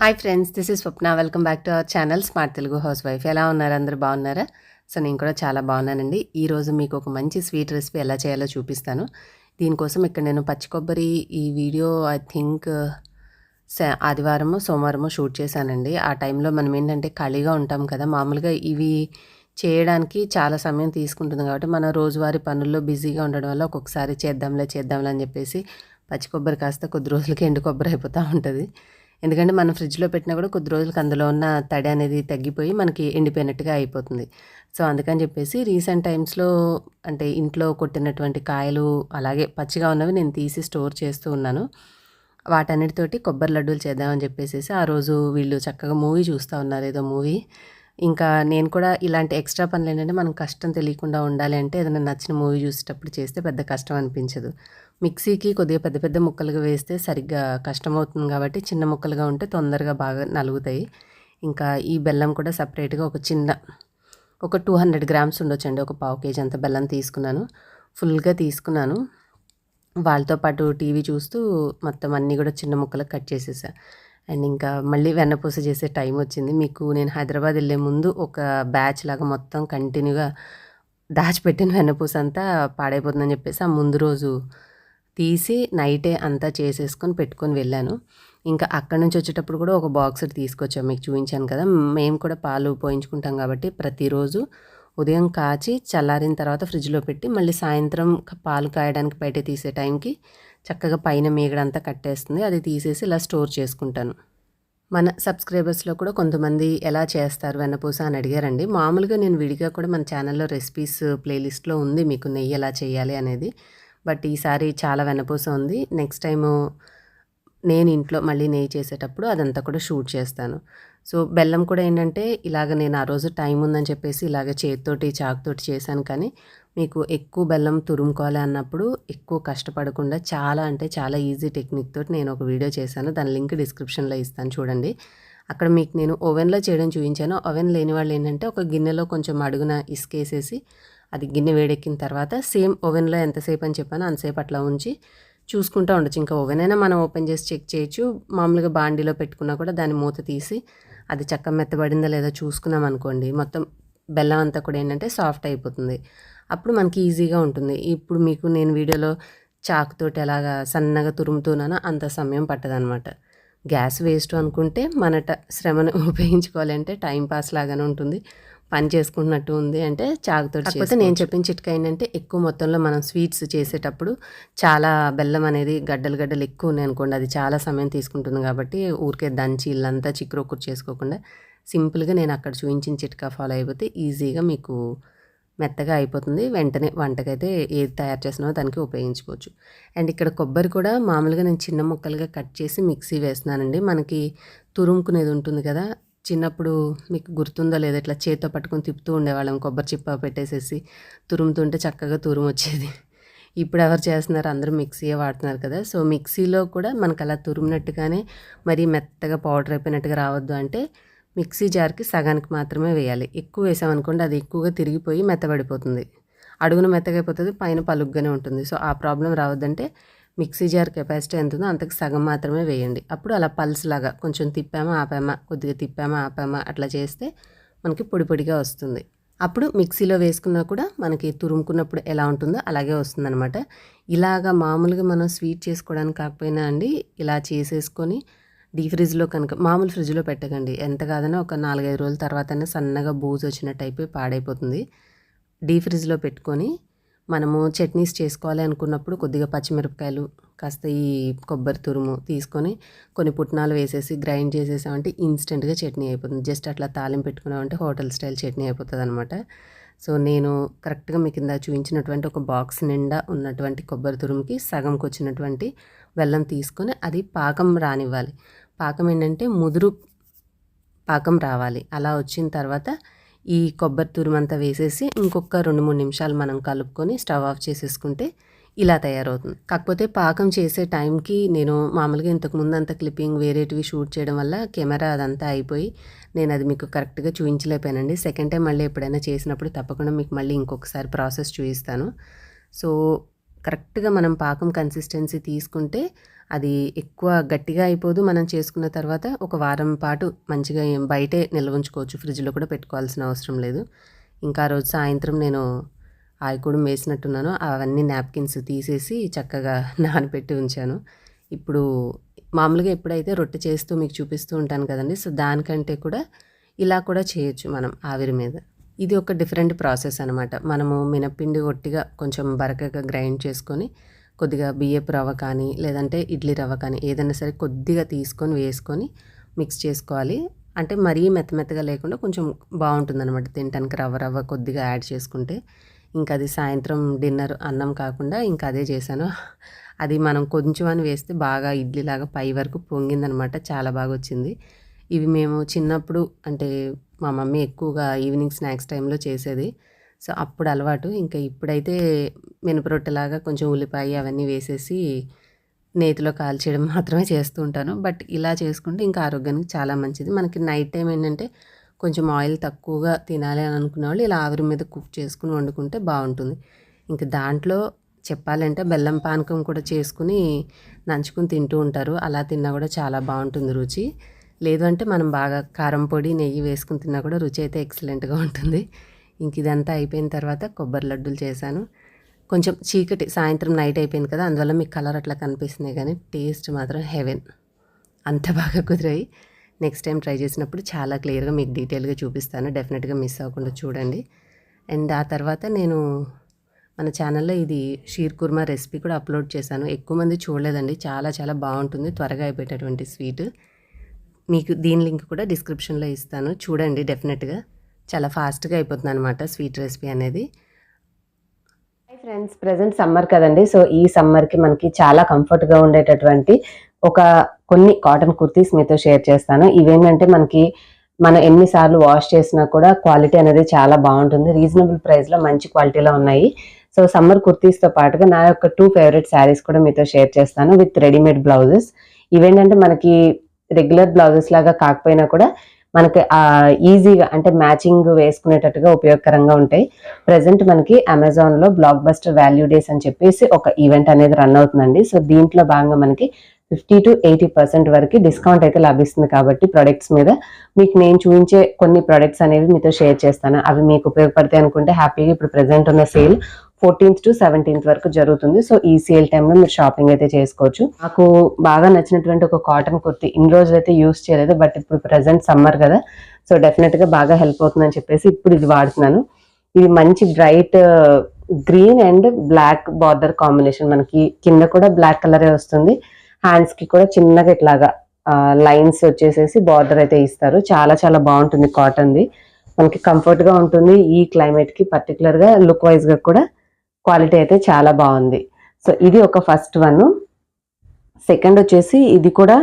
Hi friends, this is Swapna. Welcome back to our channel smart Telugu house wife. ఎలా ఉన్నారు? అందరూ బాగున్నారా? So నేను కూడా చాలా బాగున్నానండి. ఈరోజు మీకు ఒక మంచి స్వీట్ రెసిపీ ఎలా చేయాలో చూపిస్తాను. దీనికోసం ఇక్కడ నేను పచ్చి కొబ్బరి ఈ వీడియో ఐ థింక్ ఆదివారమో సోమవారమో షూట్ చేశానండి. ఆ టైంలో మనం ఏంటంటే ఖాళీగా ఉంటాం కదా, మామూలుగా ఇవి చేయడానికి చాలా సమయం తీసుకుంటుంది కాబట్టి మన రోజువారీ పనుల్లో బిజీగా ఉండడం వల్ల ఒక్కొక్కసారి చేద్దాంలే అని చెప్పేసి పచ్చి కొబ్బరి కాస్త కొద్ది రోజులకి ఎండు కొబ్బరి అయిపోతూ ఉంటుంది. ఎందుకంటే మనం ఫ్రిడ్జ్లో పెట్టినా కూడా కొద్ది రోజులకి అందులో ఉన్న తడి అనేది తగ్గిపోయి మనకి ఎండిపోయినట్టుగా అయిపోతుంది. సో అందుకని చెప్పేసి రీసెంట్ టైమ్స్లో అంటే ఇంట్లో కొట్టినటువంటి కాయలు అలాగే పచ్చిగా ఉన్నవి నేను తీసి స్టోర్ చేస్తూ ఉన్నాను. వాటన్నిటితోటి కొబ్బరి లడ్డూలు చేద్దామని చెప్పేసి ఆ రోజు వీళ్ళు చక్కగా మూవీ చూస్తూ ఉన్నారు, ఏదో మూవీ. ఇంకా నేను కూడా ఇలాంటి ఎక్స్ట్రా పనులు ఏంటంటే మనం కష్టం తెలియకుండా ఉండాలి అంటే ఏదైనా నచ్చిన మూవీ చూసేటప్పుడు చేస్తే పెద్ద కష్టం అనిపించదు. మిక్సీకి కొద్దిగా పెద్ద పెద్ద ముక్కలుగా వేస్తే సరిగ్గా కష్టమవుతుంది కాబట్టి చిన్న ముక్కలుగా ఉంటే తొందరగా బాగా నలుగుతాయి. ఇంకా ఈ బెల్లం కూడా సపరేట్గా ఒక 200 గ్రామ్స్ ఉండొచ్చండి. ఒక పావు కేజీ అంత బెల్లం తీసుకున్నాను, ఫుల్గా తీసుకున్నాను. వాళ్ళతో పాటు టీవీ చూస్తూ మొత్తం అన్నీ కూడా చిన్న ముక్కలకు కట్ చేసేసా. అండ్ ఇంకా మళ్ళీ వెన్నపూస చేసే టైం వచ్చింది. మీకు నేను హైదరాబాద్ వెళ్ళే ముందు ఒక బ్యాచ్ లాగా మొత్తం కంటిన్యూగా దాచిపెట్టిన వెన్నపూస అంతా పాడైపోతుందని చెప్పేసి ఆ ముందు రోజు తీసి నైటే అంతా చేసేసుకొని పెట్టుకొని వెళ్ళాను. ఇంకా అక్కడి నుంచి వచ్చేటప్పుడు కూడా ఒక బాక్స్ తీసుకొచ్చాము, మీకు చూపించాను కదా. మేము కూడా పాలు పోయించుకుంటాం కాబట్టి ప్రతిరోజు ఉదయం కాచి చల్లారిన తర్వాత ఫ్రిడ్జ్లో పెట్టి మళ్ళీ సాయంత్రం పాలు కాయడానికి బయట తీసే టైంకి చక్కగా పైన మీగడంతా కట్టేస్తుంది. అది తీసేసి ఇలా స్టోర్ చేసుకుంటాను. మన సబ్స్క్రైబర్స్లో కూడా కొంతమంది ఎలా చేస్తారు వెన్నపూస అని అడిగారండి. మామూలుగా నేను విడిగా కూడా మన ఛానల్లో రెసిపీస్ ప్లేలిస్ట్లో ఉంది మీకు నెయ్యి ఎలా చేయాలి అనేది. బట్ ఈసారి చాలా వెన్నపూస ఉంది. నెక్స్ట్ టైము నేను ఇంట్లో మళ్ళీ నెయ్యి చేసేటప్పుడు అదంతా కూడా షూట్ చేస్తాను. సో బెల్లం కూడా ఏంటంటే ఇలాగ నేను ఆ రోజు టైం ఉందని చెప్పేసి ఇలాగ చేతితోటి చాకుతోటి చేశాను. కానీ మీకు ఎక్కువ బెల్లం తురుముకోవాలి అన్నప్పుడు ఎక్కువ కష్టపడకుండా చాలా అంటే చాలా ఈజీ టెక్నిక్ తోటి నేను ఒక వీడియో చేశాను. దాని లింక్ డిస్క్రిప్షన్లో ఇస్తాను చూడండి. అక్కడ మీకు నేను ఓవెన్లో చేయడం చూపించాను. ఓవెన్ లేని వాళ్ళు ఏంటంటే ఒక గిన్నెలో కొంచెం అడుగున ఇసుకేసేసి అది గిన్నె వేడెక్కిన తర్వాత సేమ్ ఓవెన్లో ఎంతసేపు అని చెప్పానో అంతసేపు అట్లా ఉంచి చూసుకుంటూ ఉండొచ్చు. ఇంకా ఓవెన్ అయినా మనం ఓపెన్ చేసి చెక్ చేయొచ్చు. మామూలుగా బాండీలో పెట్టుకున్నా కూడా దాని మూత తీసి అది చక్కగా మెత్తబడిందా లేదా చూసుకున్నాం అనుకోండి, మొత్తం బెల్లం అంతా కూడా ఏంటంటే సాఫ్ట్ అయిపోతుంది. అప్పుడు మనకి ఈజీగా ఉంటుంది. ఇప్పుడు మీకు నేను వీడియోలో చాకుతోటి ఎలాగా సన్నగా తురుముతున్నానో అంత సమయం పట్టదనమాట. గ్యాస్ వేస్ట్ అనుకుంటే శ్రమను ఉపయోగించుకోవాలంటే టైం పాస్ లాగానే ఉంటుంది, పని చేసుకుంటున్నట్టు ఉంది అంటే చాకుతోటి. కాకపోతే నేను చెప్పిన చిట్కా ఏంటంటే ఎక్కువ మొత్తంలో మనం స్వీట్స్ చేసేటప్పుడు చాలా బెల్లం అనేది గడ్డలు ఎక్కువ ఉన్నాయి అనుకోండి, అది చాలా సమయం తీసుకుంటుంది. కాబట్టి ఊరికే దంచి ఇల్లంతా చిక్కురొక్కురు చేసుకోకుండా సింపుల్గా నేను అక్కడ చూపించిన చిట్కా ఫాలో అయిపోతే ఈజీగా మీకు మెత్తగా అయిపోతుంది. వెంటనే వంటకైతే ఏది తయారు చేసినామో దానికి ఉపయోగించుకోవచ్చు. అండ్ ఇక్కడ కొబ్బరి కూడా మామూలుగా నేను చిన్న ముక్కలుగా కట్ చేసి మిక్సీ వేస్తున్నానండి. మనకి తురుముకునేది ఉంటుంది కదా, చిన్నప్పుడు మీకు గుర్తుందో లేదో ఇట్లా చేత్తో పట్టుకొని తిప్పుతూ ఉండేవాళ్ళం, కొబ్బరి చిప్ప పెట్టేసేసి తురుముతుంటే చక్కగా తురుము వచ్చేది. ఇప్పుడు ఎవరు చేస్తున్నారు, అందరూ మిక్సీయే వాడుతున్నారు కదా. సో మిక్సీలో కూడా మనకు అలా తురుమునట్టుగానే మరీ మెత్తగా పౌడర్ అయిపోయినట్టుగా రావద్దు అంటే మిక్సీ జార్కి సగానికి మాత్రమే వేయాలి. ఎక్కువ వేసామనుకోండి అది ఎక్కువగా తిరిగిపోయి మెత్తబడిపోతుంది, అడుగున మెత్తగా అయిపోతుంది, పైన పలుగ్గానే ఉంటుంది. సో ఆ ప్రాబ్లం రావద్దంటే మిక్సీ జార్ కెపాసిటీ ఎంత ఉందో అంతకు సగం మాత్రమే వేయండి. అప్పుడు అలా పల్స్ లాగా కొంచెం తిప్పామా ఆపామా, కొద్దిగా తిప్పామా ఆపామా అట్లా చేస్తే మనకి పొడి పొడిగా వస్తుంది. అప్పుడు మిక్సీలో వేసుకున్నా కూడా మనకి తురుముకున్నప్పుడు ఎలా ఉంటుందో అలాగే వస్తుందన్నమాట. ఇలాగా మామూలుగా మనం స్వీట్ చేసుకోవడానికి కాకపోయినా అండి ఇలా చేసేసుకొని ఫ్రిడ్జ్లో కనుక, మామూలు ఫ్రిడ్జ్లో పెట్టకండి, ఎంత కాదన్నా ఒక 4-5 రోజుల తర్వాతనే సన్నగా బూజు వచ్చినట్టు అయిపోయి పాడైపోతుంది. ఫ్రిడ్జ్లో పెట్టుకొని మనము చట్నీస్ చేసుకోవాలి అనుకున్నప్పుడు కొద్దిగా పచ్చిమిరపకాయలు, కాస్త ఈ కొబ్బరి తురుము తీసుకొని కొన్ని పుట్నాలు వేసేసి గ్రైండ్ చేసేసామంటే ఇన్స్టెంట్గా చట్నీ అయిపోతుంది. జస్ట్ అట్లా తాలింపు పెట్టుకున్నామంటే హోటల్ స్టైల్ చట్నీ అయిపోతుంది అనమాట. సో నేను కరెక్ట్గా మీకు కింద చూపించినటువంటి ఒక బాక్స్ నిండా ఉన్నటువంటి కొబ్బరి తురుముకి సగంకి వచ్చినటువంటి బెల్లం తీసుకొని అది పాకం రానివ్వాలి. పాకం ఏంటంటే ముదురు పాకం రావాలి. అలా వచ్చిన తర్వాత ఈ కొబ్బరి తురుమంతా వేసేసి ఇంకొక 2-3 నిమిషాలు మనం కలుపుకొని స్టవ్ ఆఫ్ చేసేసుకుంటే ఇలా తయారవుతుంది. కాకపోతే పాకం చేసే టైంకి నేను మామూలుగా ఇంతకుముందు అంత క్లిప్పింగ్ వేరేటివి షూట్ చేయడం వల్ల కెమెరా అదంతా అయిపోయి నేను అది మీకు కరెక్ట్గా చూపించలేకపోయానండి. సెకండ్ టైం మళ్ళీ ఎప్పుడైనా చేసినప్పుడు తప్పకుండా మీకు మళ్ళీ ఇంకొకసారి ప్రాసెస్ చూపిస్తాను. సో కరెక్ట్గా మనం పాకం కన్సిస్టెన్సీ తీసుకుంటే అది ఎక్కువ గట్టిగా అయిపోదు. మనం చేసుకున్న తర్వాత ఒక వారం పాటు మంచిగా బయటే నిల్వ ఉంచుకోవచ్చు. ఫ్రిడ్జ్లో కూడా పెట్టుకోవాల్సిన అవసరం లేదు. ఇంకా ఆ రోజు సాయంత్రం నేను కూడా వేసినట్టున్నాను. అవన్నీ నాప్కిన్స్ తీసేసి చక్కగా నానబెట్టి ఉంచాను. ఇప్పుడు మామూలుగా ఎప్పుడైతే రొట్టె చేస్తూ మీకు చూపిస్తూ ఉంటాను కదండి, సో దానికంటే కూడా ఇలా కూడా చేయొచ్చు మనం ఆవిరి మీద. ఇది ఒక డిఫరెంట్ ప్రాసెస్ అనమాట. మనము మినప్పిండి ఒట్టిగా కొంచెం బరకగా గ్రైండ్ చేసుకొని కొద్దిగా బియ్యపు రవ్వ కానీ లేదంటే ఇడ్లీ రవ్వ కానీ ఏదైనా సరే కొద్దిగా తీసుకొని వేసుకొని మిక్స్ చేసుకోవాలి. అంటే మరీ మెత్తగా లేకుండా కొంచెం బాగుంటుందన్నమాట తినడానికి. రవ్వ కొద్దిగా యాడ్ చేసుకుంటే ఇంకా అది సాయంత్రం డిన్నర్ అన్నం కాకుండా ఇంకా అదే చేశాను. అది మనం కొంచెం అని వేస్తే బాగా ఇడ్లీలాగా పై వరకు పొంగిందనమాట. చాలా బాగా వచ్చింది. ఇవి మేము చిన్నప్పుడు అంటే మా మమ్మీ ఎక్కువగా ఈవినింగ్ స్నాక్స్ టైంలో చేసేది. సో అప్పుడు అలవాటు. ఇంకా ఇప్పుడైతే మినపరొట్టెలాగా కొంచెం ఉల్లిపాయ అవన్నీ వేసేసి నేతిలో కాల్చేయడం మాత్రమే చేస్తూ ఉంటాను. బట్ ఇలా చేసుకుంటే ఇంకా ఆరోగ్యానికి చాలా మంచిది. మనకి నైట్ టైం ఏంటంటే కొంచెం ఆయిల్ తక్కువగా తినాలి అని అనుకునే వాళ్ళు ఇలా ఆవిరి మీద కుక్ చేసుకుని వండుకుంటే బాగుంటుంది. ఇంకా దాంట్లో చెప్పాలంటే బెల్లం పానకం కూడా చేసుకుని నంచుకుని తింటూ ఉంటారు. అలా తిన్నా కూడా చాలా బాగుంటుంది రుచి. లేదు అంటే మనం బాగా కారం పొడి నెయ్యి వేసుకుని తిన్నా కూడా రుచి అయితే ఎక్సలెంట్గా ఉంటుంది. ఇంక ఇదంతా అయిపోయిన తర్వాత కొబ్బరి లడ్డూలు చేశాను. కొంచెం చీకటి సాయంత్రం నైట్ అయిపోయింది కదా, అందువల్ల మీకు కలర్ అట్లా కనిపిస్తున్నాయి, కానీ టేస్ట్ మాత్రం హెవెన్. అంత బాగా కుదిరాయి. నెక్స్ట్ టైం ట్రై చేసినప్పుడు చాలా క్లియర్గా మీకు డీటెయిల్గా చూపిస్తాను. డెఫినెట్గా మిస్ అవ్వకుండా చూడండి. అండ్ ఆ తర్వాత నేను మన ఛానల్లో ఇది షీర్ కుర్మా రెసిపీ కూడా అప్లోడ్ చేశాను. ఎక్కువ మంది చూడలేదండి. చాలా చాలా బాగుంటుంది, త్వరగా అయిపోయేటటువంటి స్వీట్. మీకు దీని లింక్ కూడా డిస్క్రిప్షన్లో ఇస్తాను, చూడండి. డెఫినెట్గా చాలా ఫాస్ట్గా అయిపోతుంది అనమాట స్వీట్ రెసిపీ అనేది. హాయ్ ఫ్రెండ్స్, ప్రజెంట్ సమ్మర్ కదండి. సో ఈ సమ్మర్కి మనకి చాలా కంఫర్ట్గా ఉండేటటువంటి కొన్ని కాటన్ కుర్తీస్ మీతో షేర్ చేస్తాను. ఇవేంటంటే మనం ఎన్నిసార్లు వాష్ చేసినా కూడా క్వాలిటీ అనేది చాలా బాగుంటుంది. రీజనబుల్ ప్రైస్లో మంచి క్వాలిటీలో ఉన్నాయి. సో సమ్మర్ కుర్తీస్తో పాటుగా నా యొక్క 2 ఫేవరెట్ శారీస్ కూడా మీతో షేర్ చేస్తాను విత్ రెడీమేడ్ బ్లౌజెస్. ఇవేంటంటే మనకి రెగ్యులర్ బ్లౌజెస్ లాగా కాకపోయినా కూడా మనకి ఈజీగా అంటే మ్యాచింగ్ వేసుకునేటట్టుగా ఉపయోగకరంగా ఉంటాయి. ప్రజెంట్ మనకి అమెజాన్లో బ్లాక్ బస్టర్ వాల్యూ డేస్ అని చెప్పేసి ఒక ఈవెంట్ అనేది రన్ అవుతుందండి. సో దీంట్లో భాగంగా మనకి 50 to 80% వరకు డిస్కౌంట్ అయితే లభిస్తుంది. కాబట్టి ప్రొడక్ట్స్ మీద మీకు నేను చూపించే కొన్ని ప్రొడక్ట్స్ అనేవి మీతో షేర్ చేస్తాను. అవి మీకు ఉపయోగపడతాయి అనుకుంటే హ్యాపీగా ఇప్పుడు ప్రజెంట్ ఉన్న సేల్ 14th to 17th వరకు జరుగుతుంది. సో ఈ సేల్ టైంలో మీరు షాపింగ్ అయితే చేసుకోవచ్చు. నాకు బాగా నచ్చినటువంటి ఒక కాటన్ కుర్తీ ఇన్ని రోజులు అయితే యూస్ చేయలేదు, బట్ ఇప్పుడు ప్రజెంట్ సమ్మర్ కదా, సో డెఫినెట్గా బాగా హెల్ప్ అవుతుందని చెప్పేసి ఇప్పుడు ఇది వాడుతున్నాను. ఇది మంచి bright green and black border combination. మనకి కింద కూడా బ్లాక్ కలరే వస్తుంది. హ్యాండ్స్ కి కూడా చిన్నగా ఇట్లాగా లైన్స్ వచ్చేసేసి బార్డర్ అయితే ఇస్తారు. చాలా చాలా బాగుంటుంది కాటన్ది. మనకి కంఫర్ట్ గా ఉంటుంది. ఈ క్లైమేట్ కి పర్టికులర్ గా లుక్ వైజ్ గా కూడా క్వాలిటీ అయితే చాలా బాగుంది. సో ఇది ఒక ఫస్ట్ వన్. సెకండ్ వచ్చేసి ఇది కూడా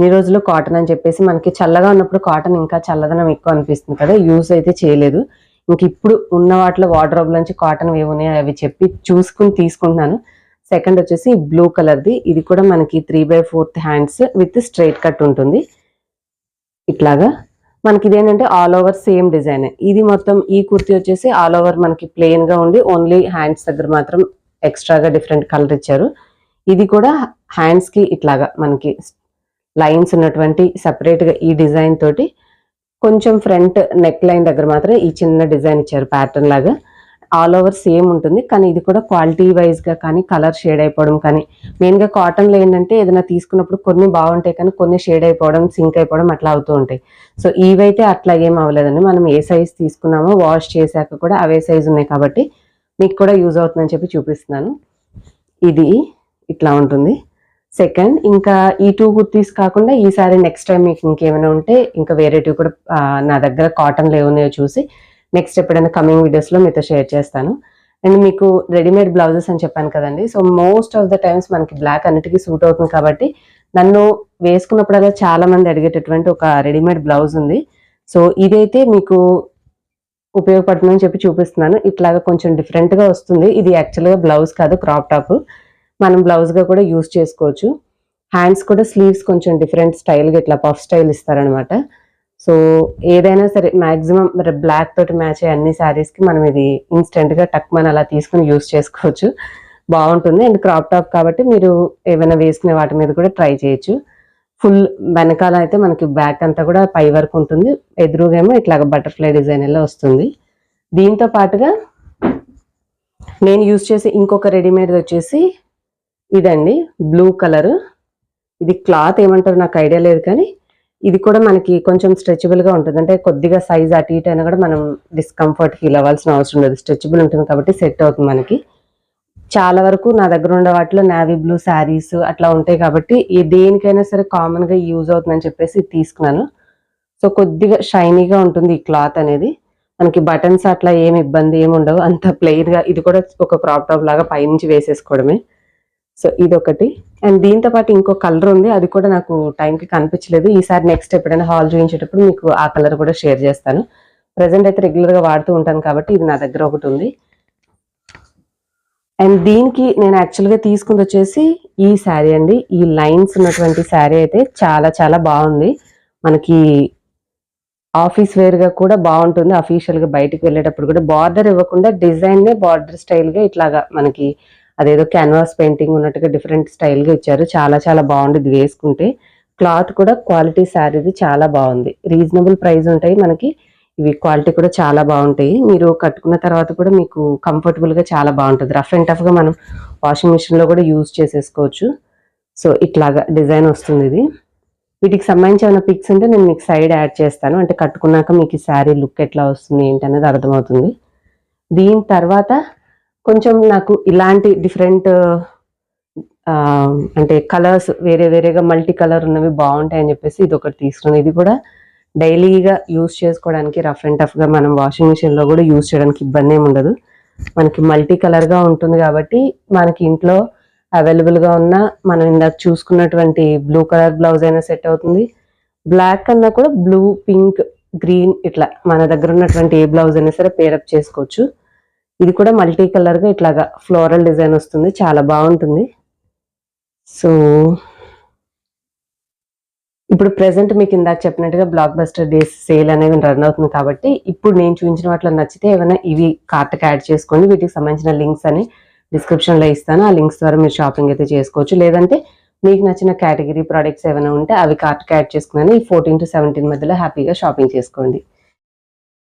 ఈ రోజులో కాటన్ అని చెప్పేసి మనకి చల్లగా ఉన్నప్పుడు కాటన్ ఇంకా చల్లదనం ఎక్కువ అనిపిస్తుంది కదా, యూజ్ అయితే చేయలేదు. ఇంక ఇప్పుడు ఉన్న వాటిలో వార్డ్రోబ్ నుంచి కాటన్ ఏమున్నాయో అవి చెప్పి చూసుకుని తీసుకుంటున్నాను. సెకండ్ వచ్చేసి బ్లూ కలర్ది. ఇది కూడా మనకి 3/4 హ్యాండ్స్ విత్ స్ట్రైట్ కట్ ఉంటుంది. ఇట్లాగా మనకి ఇదేంటంటే ఆల్ ఓవర్ సేమ్ డిజైన్. ఇది మొత్తం ఈ కుర్తీ వచ్చేసి ఆల్ ఓవర్ మనకి ప్లెయిన్ గా ఉండి ఓన్లీ హ్యాండ్స్ దగ్గర మాత్రం ఎక్స్ట్రాగా డిఫరెంట్ కలర్ ఇచ్చారు. ఇది కూడా హ్యాండ్స్ కి ఇట్లాగా మనకి లైన్స్ ఉన్నటువంటి సపరేట్ గా ఈ డిజైన్ తోటి కొంచెం ఫ్రంట్ నెక్ లైన్ దగ్గర మాత్రం ఈ చిన్న డిజైన్ ఇచ్చారు ప్యాటర్న్ లాగా. ఆల్ ఓవర్ సేమ్ ఉంటుంది, కానీ ఇది కూడా క్వాలిటీ వైజ్ గా కానీ కలర్ షేడ్ అయిపోవడం కానీ, మెయిన్ గా కాటన్ లో ఏంటంటే ఏదైనా తీసుకున్నప్పుడు కొన్ని బాగుంటాయి కానీ కొన్ని షేడ్ అయిపోవడం సింక్ అయిపోవడం అట్లా అవుతూ ఉంటాయి. సో ఇవైతే అట్లా ఏం అవ్వలేదండి. మనం ఏ సైజ్ తీసుకున్నామో వాష్ చేశాక కూడా అవే సైజ్ ఉన్నాయి కాబట్టి మీకు కూడా యూజ్ అవుతుందని చెప్పి చూపిస్తున్నాను. ఇది ఇట్లా ఉంటుంది. సెకండ్ ఇంకా ఈ 2 కుర్తీస్ కాకుండా ఈసారి నెక్స్ట్ టైం మీకు ఇంకేమైనా ఉంటే ఇంకా వేరేటివి కూడా నా దగ్గర కాటన్లో ఏమున్నాయో చూసి నెక్స్ట్ ఎప్పుడైనా కమింగ్ వీడియోస్లో మీతో షేర్ చేస్తాను. అండ్ మీకు రెడీమేడ్ బ్లౌజెస్ అని చెప్పాను కదండి. So most of the times మనకి బ్లాక్ అన్నిటికీ సూట్ అవుతుంది కాబట్టి నన్ను వేసుకున్నప్పుడల్లా చాలా మంది అడిగేటటువంటి ఒక రెడీమేడ్ బ్లౌజ్ ఉంది. సో ఇదైతే మీకు ఉపయోగపడుతుందని చెప్పి చూపిస్తున్నాను. ఇట్లాగా కొంచెం డిఫరెంట్గా వస్తుంది. ఇది యాక్చువల్గా బ్లౌజ్ కాదు, క్రాప్ టాప్. మనం బ్లౌజ్గా కూడా యూజ్ చేసుకోవచ్చు. హ్యాండ్స్ కూడా స్లీవ్స్ కొంచెం డిఫరెంట్ స్టైల్గా ఇట్లా పఫ్ స్టైల్ ఇస్తారనమాట. సో ఏదైనా సరే మ్యాక్సిమం బ్లాక్ తోటి మ్యాచ్ అయ్యే అన్ని శారీస్కి మనం ఇది ఇన్స్టెంట్గా టక్ మన అలా తీసుకుని యూజ్ చేసుకోవచ్చు. బాగుంటుంది. అండ్ క్రాప్ టాప్ కాబట్టి మీరు ఏమైనా వేసుకునే వాటి మీద కూడా ట్రై చేయొచ్చు. ఫుల్ వెనకాల అయితే మనకి బ్యాక్ అంతా కూడా పై వరకు ఉంటుంది, ఎదురుగేమో ఇట్లాగ బటర్ఫ్లై డిజైన్ ఎలా వస్తుంది. దీంతో పాటుగా నేను యూజ్ చేసే ఇంకొక రెడీమేడ్ వచ్చేసి ఇదండి, బ్లూ కలర్. ఇది క్లాత్ ఏమంటారు నాకు ఐడియా లేదు, కానీ ఇది కూడా మనకి కొంచెం స్ట్రెచబుల్గా ఉంటుంది. అంటే కొద్దిగా సైజ్ అటు ఇటు అయినా కూడా మనం డిస్కంఫర్ట్ ఫీల్ అవ్వాల్సిన అవసరం లేదు, స్ట్రెచబుల్ ఉంటుంది కాబట్టి సెట్ అవుతుంది మనకి. చాలా వరకు నా దగ్గర ఉండే వాటిలో నావీ బ్లూ శారీస్ అట్లా ఉంటాయి కాబట్టి దేనికైనా సరే కామన్గా యూజ్ అవుతుందని చెప్పేసి ఇది తీసుకున్నాను. సో కొద్దిగా షైనీగా ఉంటుంది ఈ క్లాత్ అనేది. మనకి బటన్స్ అట్లా ఏమి ఇబ్బంది ఏమి ఉండవు, అంత ప్లెయిన్గా. ఇది కూడా ఒక క్రాప్ టాప్ లాగా పైనుంచి వేసేసుకోవడమే. సో ఇదొకటి. అండ్ దీంతో పాటు ఇంకో కలర్ ఉంది, అది కూడా నాకు టైంకి కనిపించలేదు. ఈసారి నెక్స్ట్ ఎప్పుడైనా హాల్ చూపించేటప్పుడు మీకు ఆ కలర్ కూడా షేర్ చేస్తాను. ప్రజెంట్ అయితే రెగ్యులర్గా వాడుతూ ఉంటాను కాబట్టి ఇది నా దగ్గర ఒకటి ఉంది. అండ్ దీనికి నేను యాక్చువల్గా తీసుకుంది వచ్చేసి ఈ శారీ అండి. ఈ లైన్స్ ఉన్నటువంటి శారీ అయితే చాలా చాలా బాగుంది. మనకి ఆఫీస్ వేర్గా కూడా బాగుంటుంది, అఫీషియల్గా బయటికి వెళ్ళేటప్పుడు కూడా. బార్డర్ ఇవ్వకుండా డిజైన్నే బార్డర్ స్టైల్గా ఇట్లాగా మనకి అదేదో క్యాన్వాస్ పెయింటింగ్ ఉన్నట్టుగా డిఫరెంట్ స్టైల్గా ఇచ్చారు. చాలా చాలా బాగుంది ఇది వేసుకుంటే. క్లాత్ కూడా క్వాలిటీ శారీది చాలా బాగుంది. రీజనబుల్ ప్రైస్ ఉంటాయి మనకి ఇవి, క్వాలిటీ కూడా చాలా బాగుంటాయి. మీరు కట్టుకున్న తర్వాత కూడా మీకు కంఫర్టబుల్గా చాలా బాగుంటుంది. రఫ్ అండ్ టఫ్గా మనం వాషింగ్ మిషన్లో కూడా యూజ్ చేసేసుకోవచ్చు. సో ఇట్లాగా డిజైన్ వస్తుంది ఇది. వీటికి సంబంధించి ఏమైనా పిక్స్ ఉంటే నేను మీకు సైడ్ యాడ్ చేస్తాను, అంటే కట్టుకున్నాక మీకు ఈ శారీ లుక్ ఎట్లా వస్తుంది ఏంటి అనేది అర్థమవుతుంది. దీని తర్వాత కొంచెం నాకు ఇలాంటి డిఫరెంట్ అంటే కలర్స్ వేరే వేరేగా మల్టీ కలర్ ఉన్నవి బాగుంటాయి అని చెప్పేసి ఇది ఒకటి తీసుకున్నాను. ఇది కూడా డైలీగా యూజ్ చేసుకోవడానికి రఫ్ అండ్ టఫ్గా మనం వాషింగ్ మిషన్లో కూడా యూజ్ చేయడానికి ఇబ్బంది ఏమి ఉండదు. మనకి మల్టీ కలర్గా ఉంటుంది కాబట్టి మనకి ఇంట్లో అవైలబుల్గా ఉన్న మనం ఇందాక చూసుకున్నటువంటి బ్లూ కలర్ బ్లౌజ్ అయినా సెట్ అవుతుంది. బ్లాక్ అన్నా కూడా బ్లూ, పింక్, గ్రీన్ ఇట్లా మన దగ్గర ఉన్నటువంటి ఏ బ్లౌజ్ అయినా సరే పేరప్ చేసుకోవచ్చు. ఇది కూడా మల్టీ కలర్గా ఇట్లాగా ఫ్లోరల్ డిజైన్ వస్తుంది, చాలా బాగుంటుంది. సో ఇప్పుడు ప్రెసెంట్ మీకు ఇందాక చెప్పినట్టుగా బ్లాక్ బస్టర్ డేస్ సేల్ అనేది రన్ అవుతుంది కాబట్టి ఇప్పుడు నేను చూపించిన వాటిలో నచ్చితే ఏమైనా ఇవి కార్ట్కి యాడ్ చేసుకోండి. వీటికి సంబంధించిన లింక్స్ అని డిస్క్రిప్షన్లో ఇస్తాను, ఆ లింక్స్ ద్వారా మీరు షాపింగ్ అయితే చేసుకోవచ్చు. లేదంటే మీకు నచ్చిన కేటగిరీ ప్రోడక్ట్స్ ఏమైనా ఉంటే అవి కార్ట్కి యాడ్ చేసుకున్నాను. ఈ 14 to 17 మధ్యలో హ్యాపీగా షాపింగ్ చేసుకోండి.